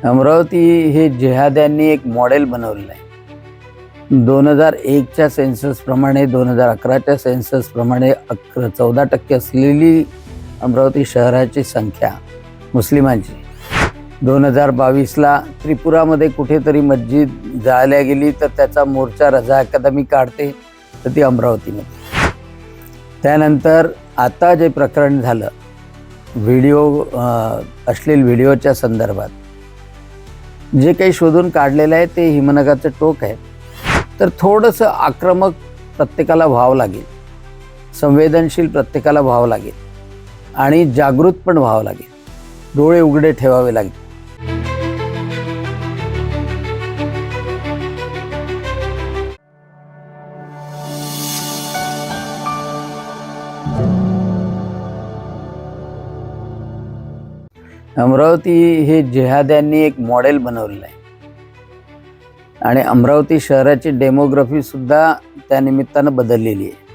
अमरावती हे जिहाद्यांनी एक मॉडेल बनवलेलं आहे. 2001च्या सेन्ससप्रमाणे 2011च्या सेन्ससप्रमाणे 14% असलेली अमरावती शहराची संख्या मुस्लिमांची 2022ला त्रिपुरामध्ये कुठेतरी मस्जिद जाळल्या गेली तर त्याचा मोर्चा रजा अकादमी काढते तर ती अमरावतीमध्ये. त्यानंतर आता जे प्रकरण झालं अश्लील व्हिडिओच्या संदर्भात जे काही शोधून काढलेलं आहे ते हिमनगाचं टोक आहे. तर थोडंसं आक्रमक प्रत्येकाला व्हावं लागेल, संवेदनशील प्रत्येकाला व्हावं लागेल आणि जागृत पण व्हावं लागेल, डोळे उघडे ठेवावे लागेल. अमरावती हे जिहाद्यांनी एक मॉडेल बनवलेलं आहे आणि अमरावती शहराची डेमोग्राफी सुद्धा त्या निमित्तानं बदललेली आहे.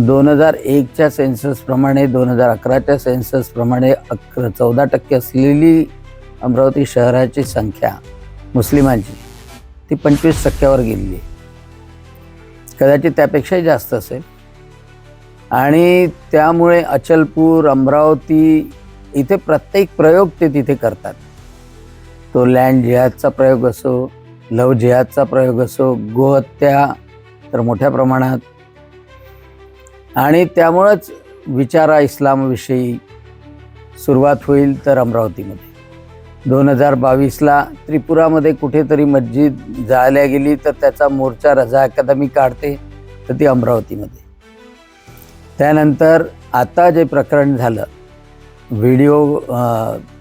2001च्या सेन्ससप्रमाणे 2011च्या सेन्ससप्रमाणे 14% असलेली अमरावती शहराची संख्या मुस्लिमांची ती 25%वर गेलेली आहे. कदाचित त्यापेक्षाही जास्त असेल आणि त्यामुळे अचलपूर, अमरावती इथे प्रत्येक प्रयोग ते तिथे करतात. तो लँड जिहादचा प्रयोग असो, लव जिहादचा प्रयोग असो, गोहत्या तर मोठ्या प्रमाणात. आणि त्यामुळंच विचारा इस्लामविषयी सुरुवात होईल तर अमरावतीमध्ये. 2022ला त्रिपुरामध्ये कुठेतरी मस्जिद जाळल्या गेली तर त्याचा मोर्चा रजा अकादमी काढते तर ती अमरावतीमध्ये. त्यानंतर आता जे प्रकरण झालं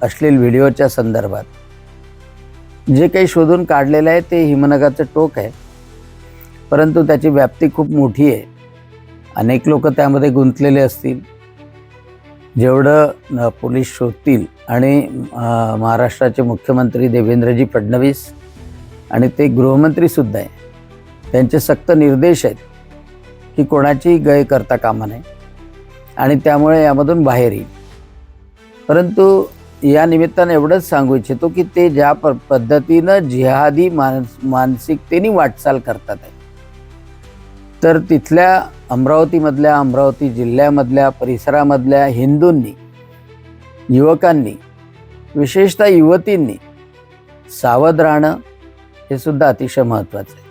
अश्लील व्हिडिओच्या संदर्भात जे काही शोधून काढलेलं आहे ते हिमनगाचं टोक आहे, परंतु त्याची व्याप्ती खूप मोठी आहे. अनेक लोक त्यामध्ये गुंतलेले असतील. जेवढं पोलीस शोधतील आणि महाराष्ट्राचे मुख्यमंत्री देवेंद्रजी फडणवीस आणि ते गृहमंत्रीसुद्धा आहे, त्यांचे सक्त निर्देश आहेत की कोणाची गय करता कामा नये आणि त्यामुळे यामधून बाहेर येईल. परंतु या निमित्तानं एवढंच सांगू इच्छितो की ते ज्या पद्धतीनं जिहादी मानसिकतेने वाटचाल करतात आहे, तर तिथल्या अमरावतीमधल्या, अमरावती जिल्ह्यामधल्या परिसरामधल्या हिंदूंनी, युवकांनी, विशेषतः युवतींनी सावध राहणं हे सुद्धा अतिशय महत्त्वाचं आहे.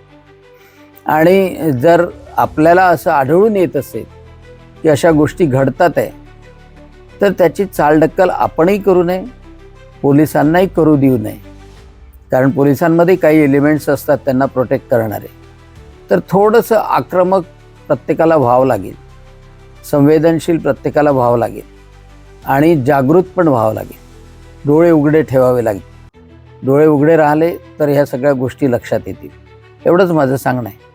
आणि जर आपल्याला असं आढळून येत असेल की अशा गोष्टी घडतात आहे तर त्याची चालढकल आपणही करू नये, पोलिसांनाही करू देऊ नये. कारण पोलिसांमध्ये काही एलिमेंट्स असतात त्यांना प्रोटेक्ट करणारे. तर थोडंसं आक्रमक प्रत्येकाला व्हावं लागेल, संवेदनशील प्रत्येकाला व्हावं लागेल आणि जागृत पण व्हावं लागेल, डोळे उघडे ठेवावे लागेल. डोळे उघडे राहिले तर ह्या सगळ्या गोष्टी लक्षात येतील. एवढंच माझं सांगणं आहे.